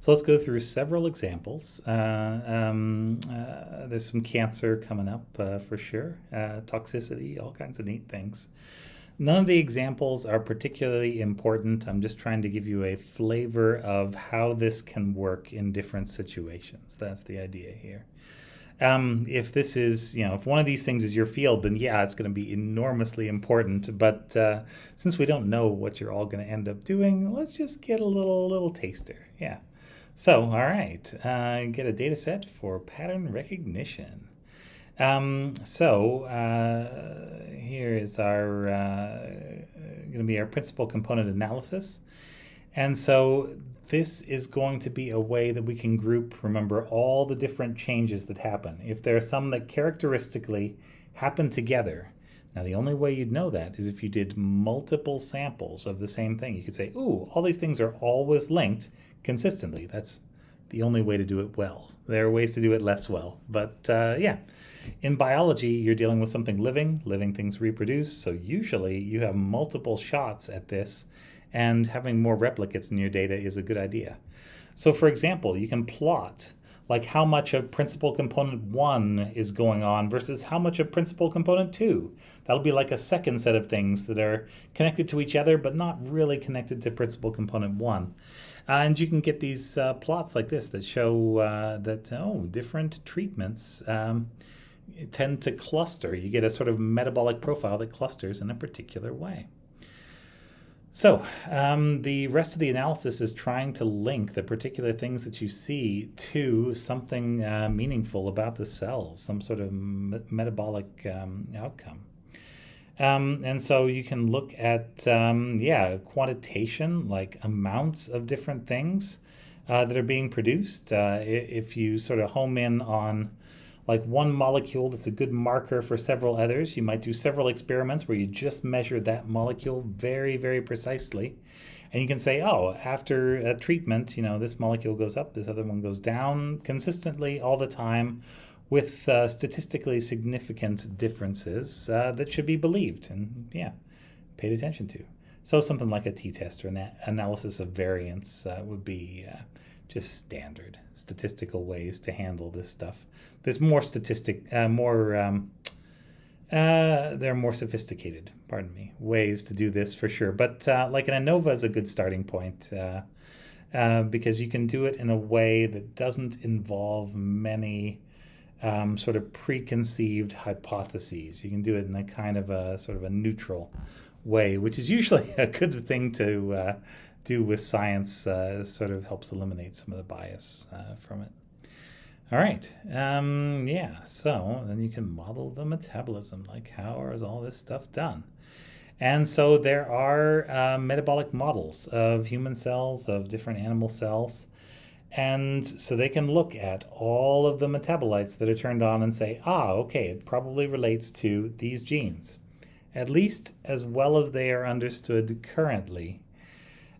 So let's go through several examples. There's some cancer coming up for sure, toxicity, all kinds of neat things. None of the examples are particularly important. I'm just trying to give you a flavor of how this can work in different situations. That's the idea here. If this is, if one of these things is your field, then yeah, it's going to be enormously important. But since we don't know what you're all going to end up doing, let's just get a little taster. Yeah. So, all right, get a data set for pattern recognition. Here is our going to be our principal component analysis. And so this is going to be a way that we can group, remember, all the different changes that happen. If there are some that characteristically happen together, now the only way you'd know that is if you did multiple samples of the same thing. You could say, ooh, all these things are always linked consistently. That's the only way to do it well. There are ways to do it less well, but yeah. In biology, you're dealing with something living. Living things reproduce, so usually you have multiple shots at this, and having more replicates in your data is a good idea. So for example, you can plot like how much of principal component 1 is going on versus how much of principal component 2. That'll be like a second set of things that are connected to each other but not really connected to principal component 1. And you can get these plots like this that show that different treatments tend to cluster. You get a sort of metabolic profile that clusters in a particular way. So the rest of the analysis is trying to link the particular things that you see to something meaningful about the cells, some sort of metabolic outcome. And so you can look at, quantitation, like amounts of different things that are being produced. If you sort of home in on like one molecule that's a good marker for several others, you might do several experiments where you just measure that molecule very, very precisely. And you can say, oh, after a treatment, this molecule goes up, this other one goes down consistently all the time with statistically significant differences that should be believed and, paid attention to. So something like a t-test or an analysis of variance would be just standard statistical ways to handle this stuff. There's more they're more sophisticated, ways to do this for sure. But like an ANOVA is a good starting point because you can do it in a way that doesn't involve many sort of preconceived hypotheses. You can do it in a kind of a sort of a neutral way, which is usually a good thing to do with science. Sort of helps eliminate some of the bias from it. All right, so then you can model the metabolism, like how is all this stuff done? And so there are metabolic models of human cells, of different animal cells, and so they can look at all of the metabolites that are turned on and say, okay, it probably relates to these genes, at least as well as they are understood currently.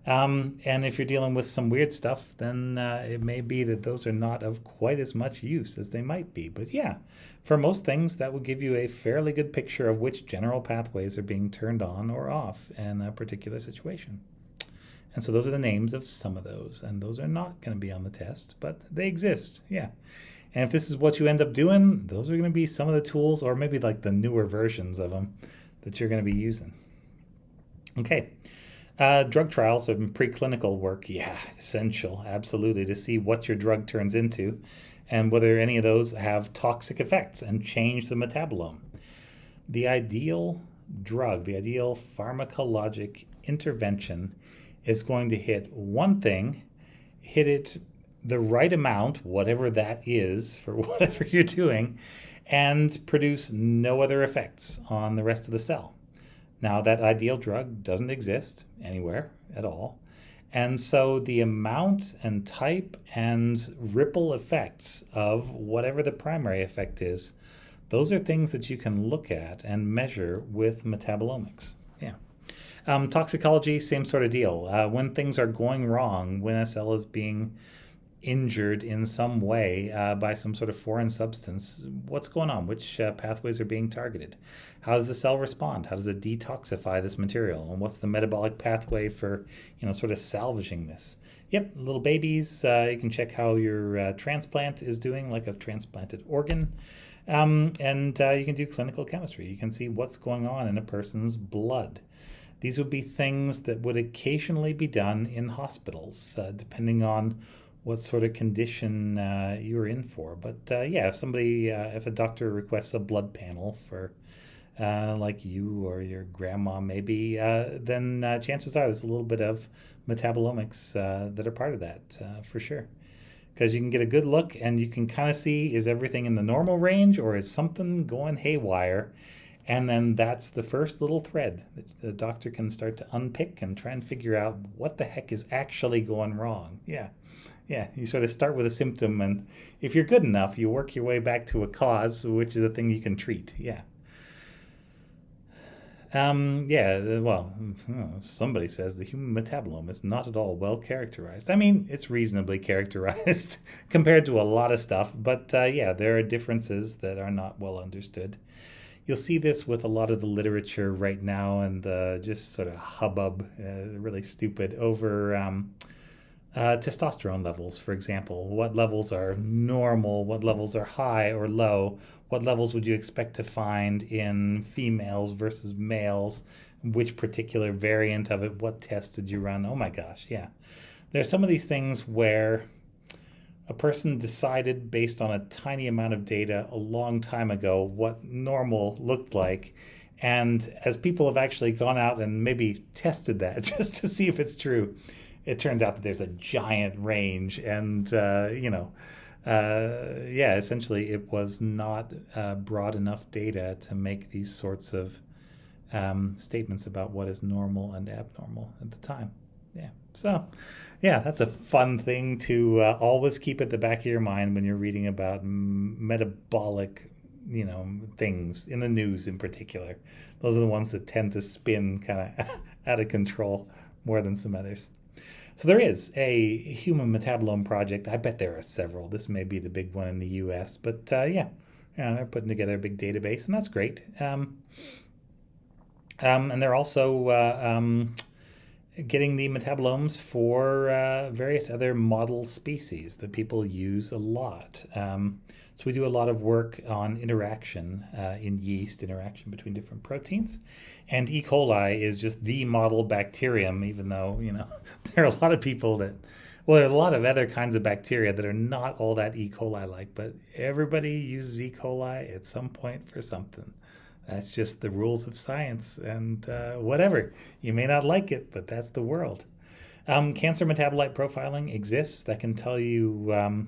And if you're dealing with some weird stuff, then it may be that those are not of quite as much use as they might be. But yeah, for most things, that will give you a fairly good picture of which general pathways are being turned on or off in a particular situation. And so those are the names of some of those. And those are not going to be on the test, but they exist. Yeah. And if this is what you end up doing, those are going to be some of the tools, or maybe like the newer versions of them that you're going to be using. Okay. Drug trials and preclinical work, essential, absolutely, to see what your drug turns into and whether any of those have toxic effects and change the metabolome. The ideal drug, the ideal pharmacologic intervention is going to hit one thing, hit it the right amount, whatever that is for whatever you're doing, and produce no other effects on the rest of the cell. Now, that ideal drug doesn't exist anywhere at all. And so the amount and type and ripple effects of whatever the primary effect is, those are things that you can look at and measure with metabolomics. Yeah. Toxicology, same sort of deal. When things are going wrong, when a cell is being injured in some way by some sort of foreign substance, what's going on? Which pathways are being targeted? How does the cell respond? How does it detoxify this material? And what's the metabolic pathway for, sort of salvaging this? Yep, little babies. You can check how your transplant is doing, like a transplanted organ. And you can do clinical chemistry. You can see what's going on in a person's blood. These would be things that would occasionally be done in hospitals, depending on what sort of condition you're in for. But yeah, if a doctor requests a blood panel for like you or your grandma maybe, then chances are there's a little bit of metabolomics that are part of that for sure. Because you can get a good look and you can kind of see, is everything in the normal range or is something going haywire? And then that's the first little thread that the doctor can start to unpick and try and figure out what the heck is actually going wrong. Yeah. Yeah, you sort of start with a symptom, and if you're good enough, you work your way back to a cause, which is a thing you can treat. Yeah. Yeah, well, somebody says the human metabolome is not at all well characterized. I mean, it's reasonably characterized compared to a lot of stuff, but yeah, there are differences that are not well understood. You'll see this with a lot of the literature right now and the just sort of hubbub, really stupid, over testosterone levels, for example. What levels are normal? What levels are high or low? What levels would you expect to find in females versus males? Which particular variant of it? What test did you run? Oh my gosh, yeah. There are some of these things where a person decided based on a tiny amount of data a long time ago what normal looked like. And as people have actually gone out and maybe tested that just to see if it's true, it turns out that there's a giant range. And, yeah, essentially it was not broad enough data to make these sorts of statements about what is normal and abnormal at the time. Yeah. So, yeah, that's a fun thing to always keep at the back of your mind when you're reading about metabolic, things in the news in particular. Those are the ones that tend to spin kind of out of control more than some others. So there is a human metabolome project. I bet there are several. This may be the big one in the U.S., but yeah, they're putting together a big database, and that's great. And they're also getting the metabolomes for various other model species that people use a lot. So we do a lot of work on interaction in yeast, interaction between different proteins. And E. coli is just the model bacterium, even though, there are a lot of people that, well, there are a lot of other kinds of bacteria that are not all that E. coli-like, but everybody uses E. coli at some point for something. That's just the rules of science, and whatever. You may not like it, but that's the world. Cancer metabolite profiling exists that can tell you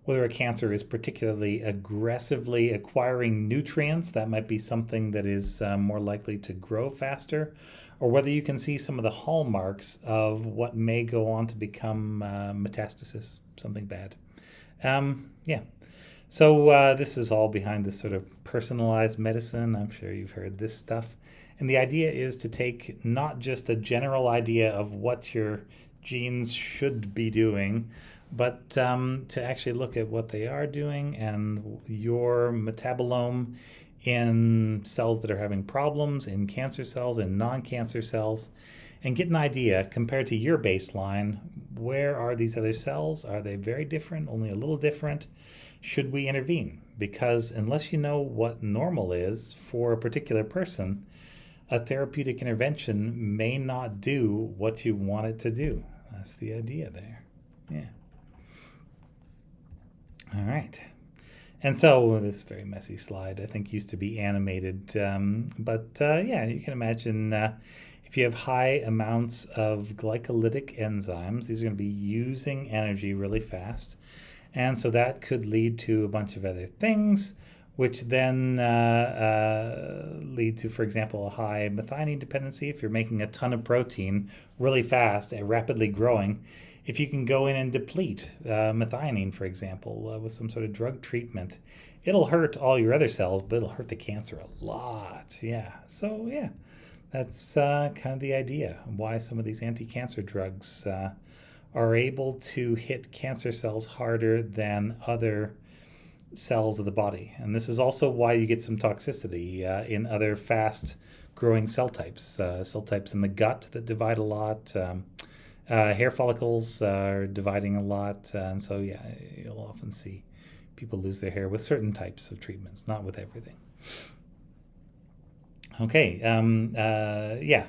whether a cancer is particularly aggressively acquiring nutrients. That might be something that is more likely to grow faster, or whether you can see some of the hallmarks of what may go on to become metastasis, something bad. Yeah. So this is all behind this sort of personalized medicine. I'm sure you've heard this stuff. And the idea is to take not just a general idea of what your genes should be doing, but to actually look at what they are doing and your metabolome in cells that are having problems, in cancer cells, in non-cancer cells, and get an idea compared to your baseline. Where are these other cells? Are they very different, only a little different? Should we intervene? Because unless you know what normal is for a particular person, a therapeutic intervention may not do what you want it to do. That's the idea there. Yeah. All right. And so this very messy slide, I think, used to be animated. But yeah, you can imagine if you have high amounts of glycolytic enzymes, these are going to be using energy really fast. And so that could lead to a bunch of other things, which then lead to, for example, a high methionine dependency. If you're making a ton of protein really fast and rapidly growing, if you can go in and deplete methionine, for example, with some sort of drug treatment, it'll hurt all your other cells, but it'll hurt the cancer a lot. Yeah. So, yeah, that's kind of the idea why some of these anti-cancer drugs are able to hit cancer cells harder than other cells of the body. And this is also why you get some toxicity in other fast growing cell types in the gut that divide a lot, Hair follicles are dividing a lot, and so yeah, you'll often see people lose their hair with certain types of treatments, not with everything. Okay, yeah.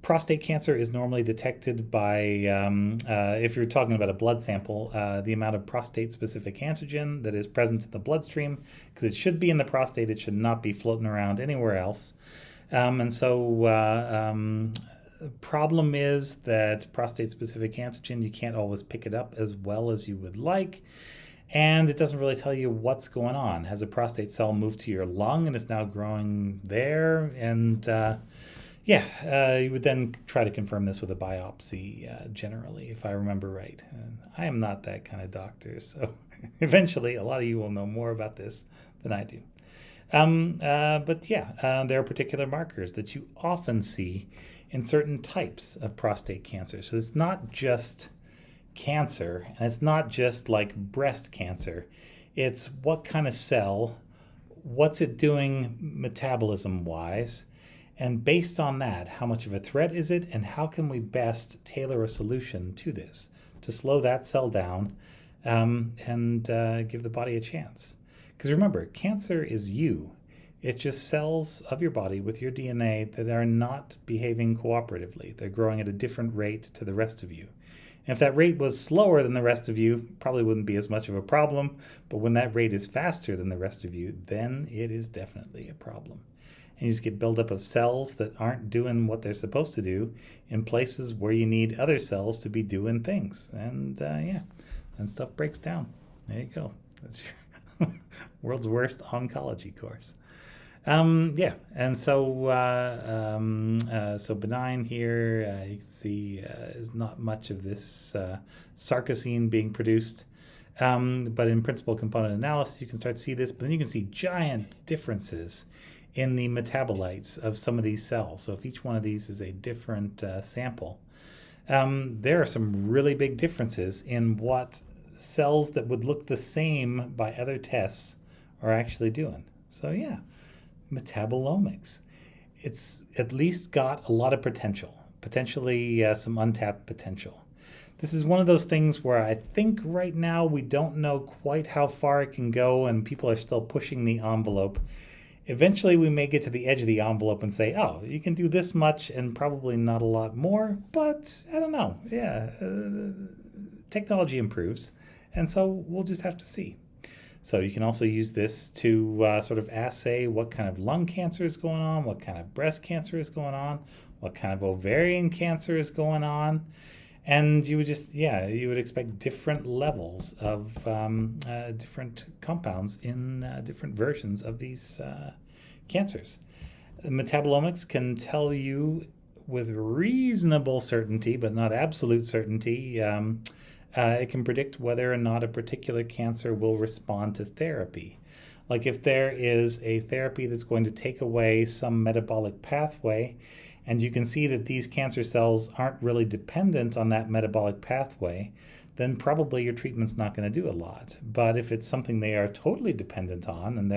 Prostate cancer is normally detected by, if you're talking about a blood sample, the amount of prostate-specific antigen that is present in the bloodstream, because it should be in the prostate, it should not be floating around anywhere else. And so problem is that prostate-specific antigen, you can't always pick it up as well as you would like. And it doesn't really tell you what's going on. Has a prostate cell moved to your lung and is now growing there? And you would then try to confirm this with a biopsy, generally, if I remember right. I am not that kind of doctor, so eventually a lot of you will know more about this than I do. There are particular markers that you often see in certain types of prostate cancer. So it's not just cancer, and it's not just like breast cancer. It's what kind of cell, what's it doing metabolism-wise, and based on that, how much of a threat is it, and how can we best tailor a solution to this to slow that cell down and give the body a chance. Because remember, cancer is you. It's just cells of your body with your DNA that are not behaving cooperatively. They're growing at a different rate to the rest of you. And if that rate was slower than the rest of you, probably wouldn't be as much of a problem. But when that rate is faster than the rest of you, then it is definitely a problem. And you just get buildup of cells that aren't doing what they're supposed to do in places where you need other cells to be doing things. And and stuff breaks down. There you go. That's your world's worst oncology course. And so benign here, you can see is not much of this sarcosine being produced. But in principal component analysis, you can start to see this, but then you can see giant differences in the metabolites of some of these cells. So if each one of these is a different sample, there are some really big differences in what cells that would look the same by other tests are actually doing. So yeah, metabolomics. It's at least got a lot of potentially some untapped potential. This is one of those things where I think right now we don't know quite how far it can go, and people are still pushing the envelope. Eventually we may get to the edge of the envelope and say, oh, you can do this much and probably not a lot more, but I don't know. Yeah, technology improves, and so we'll just have to see. So you can also use this to sort of assay what kind of lung cancer is going on, what kind of breast cancer is going on, what kind of ovarian cancer is going on. And you would you would expect different levels of different compounds in different versions of these cancers. Metabolomics can tell you with reasonable certainty, but not absolute certainty, it can predict whether or not a particular cancer will respond to therapy. Like if there is a therapy that's going to take away some metabolic pathway, and you can see that these cancer cells aren't really dependent on that metabolic pathway, then probably your treatment's not going to do a lot. But if it's something they are totally dependent on, and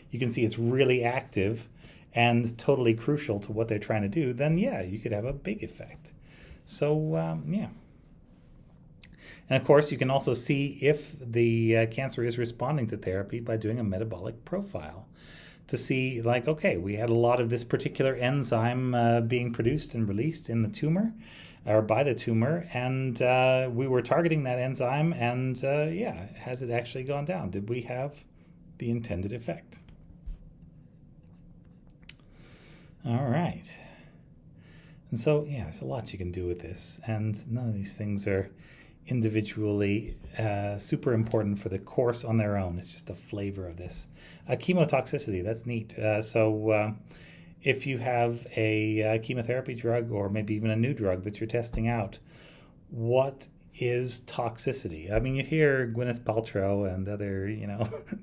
you can see it's really active and totally crucial to what they're trying to do, then yeah, you could have a big effect. So And of course, you can also see if the cancer is responding to therapy by doing a metabolic profile to see, like, okay, we had a lot of this particular enzyme being produced and released in the tumor or by the tumor, and we were targeting that enzyme, and has it actually gone down? Did we have the intended effect? All right. And so, yeah, there's a lot you can do with this, and none of these things are individually super important for the course on their own. It's just a flavor of this. Chemotoxicity, that's neat. So if you have a chemotherapy drug, or maybe even a new drug that you're testing out, what is toxicity? I mean, you hear Gwyneth Paltrow and other,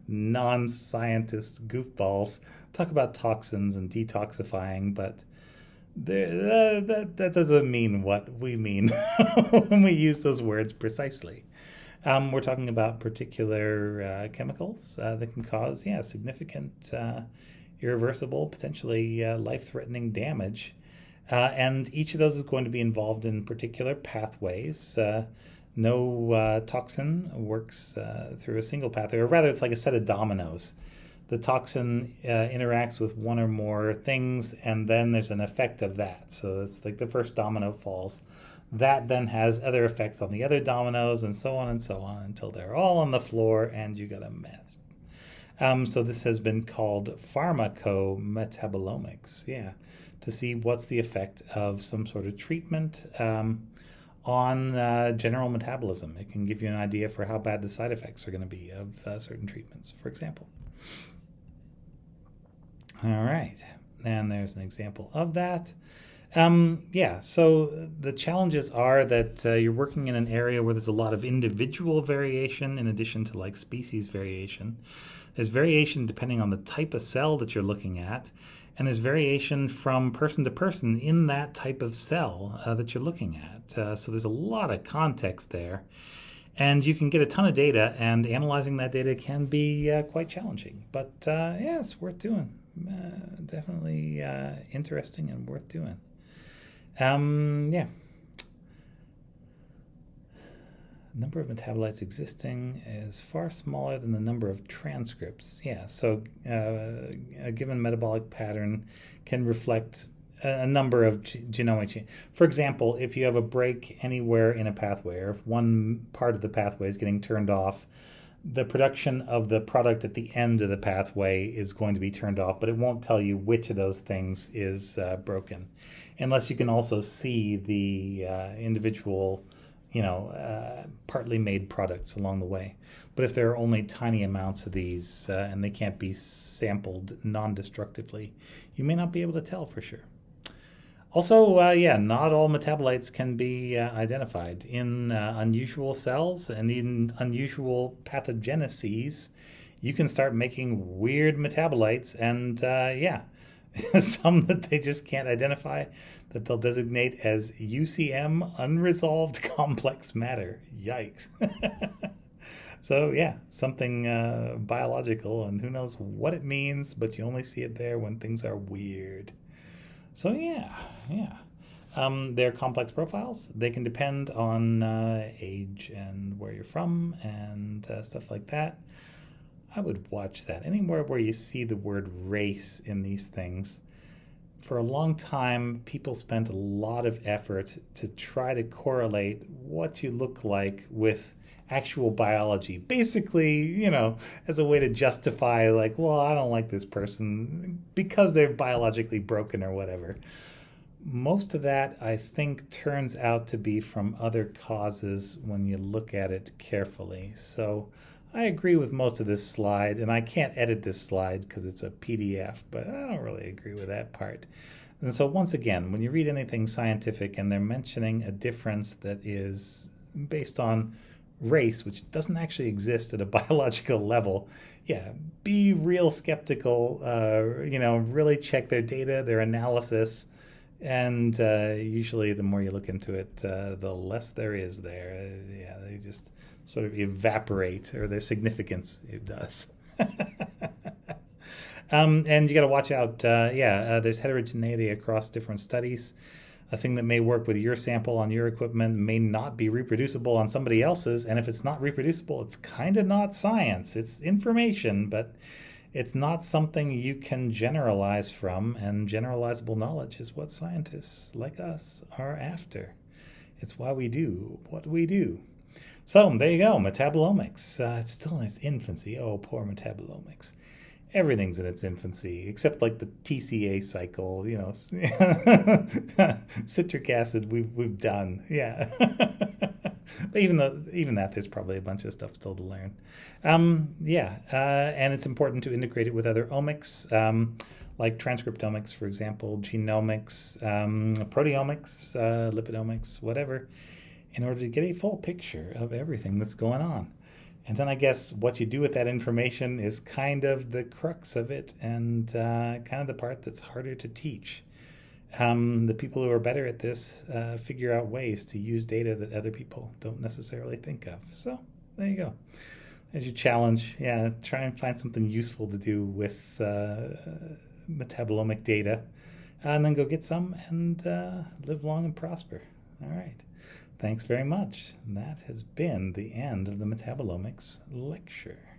non-scientist goofballs talk about toxins and detoxifying, but that doesn't mean what we mean when we use those words precisely. We're talking about particular chemicals that can cause, significant, irreversible, potentially life-threatening damage And each of those is going to be involved in particular pathways. No toxin works through a single pathway, or rather, it's like a set of dominoes. The toxin interacts with one or more things, and then there's an effect of that. So it's like the first domino falls. That then has other effects on the other dominoes, and so on until they're all on the floor, and you got a mess. So this has been called pharmacometabolomics, yeah, to see what's the effect of some sort of treatment on general metabolism. It can give you an idea for how bad the side effects are going to be of certain treatments, for example. All right, and there's an example of that. Yeah, so the challenges are that you're working in an area where there's a lot of individual variation in addition to like species variation. There's variation depending on the type of cell that you're looking at, and there's variation from person to person in that type of cell that you're looking at. So there's a lot of context there. And you can get a ton of data, and analyzing that data can be quite challenging. But yeah, it's worth doing. Definitely interesting and worth doing. Yeah. The number of metabolites existing is far smaller than the number of transcripts. Yeah, so a given metabolic pattern can reflect a number of genomic changes. For example, if you have a break anywhere in a pathway, or if one part of the pathway is getting turned off, the production of the product at the end of the pathway is going to be turned off, but it won't tell you which of those things is broken, unless you can also see the individual, partly made products along the way. But if there are only tiny amounts of these and they can't be sampled non-destructively, you may not be able to tell for sure. Also, not all metabolites can be identified. In unusual cells and in unusual pathogeneses, you can start making weird metabolites, and some that they just can't identify, that they'll designate as UCM, unresolved complex matter. Yikes. So yeah, something biological, and who knows what it means, but you only see it there when things are weird. So yeah. They're complex profiles. They can depend on age and where you're from and stuff like that. I would watch that. Anywhere where you see the word race in these things. For a long time, people spent a lot of effort to try to correlate what you look like with actual biology. Basically, as a way to justify, like, well, I don't like this person because they're biologically broken or whatever. Most of that, I think, turns out to be from other causes when you look at it carefully. So I agree with most of this slide, and I can't edit this slide because it's a PDF, but I don't really agree with that part. And so once again, when you read anything scientific and they're mentioning a difference that is based on race, which doesn't actually exist at a biological level, be real skeptical, really check their data, their analysis, and usually the more you look into it, the less there is there. They just sort of evaporate, or their significance, it does. And you got to watch out. There's heterogeneity across different studies. A thing that may work with your sample on your equipment may not be reproducible on somebody else's, and if it's not reproducible, it's kind of not science. It's information, but it's not something you can generalize from, and generalizable knowledge is what scientists like us are after. It's why we do what we do. So there you go, metabolomics. It's still in its infancy. Oh, poor metabolomics. Everything's in its infancy, except like the TCA cycle, citric acid we've done. Yeah. But even that, there's probably a bunch of stuff still to learn. And it's important to integrate it with other omics, like transcriptomics, for example, genomics, proteomics, lipidomics, whatever, in order to get a full picture of everything that's going on. And then I guess what you do with that information is kind of the crux of it, and kind of the part that's harder to teach. The people who are better at this figure out ways to use data that other people don't necessarily think of. So there you go. As your challenge, try and find something useful to do with metabolomic data, and then go get some and live long and prosper. All right. Thanks very much. That has been the end of the Metabolomics lecture.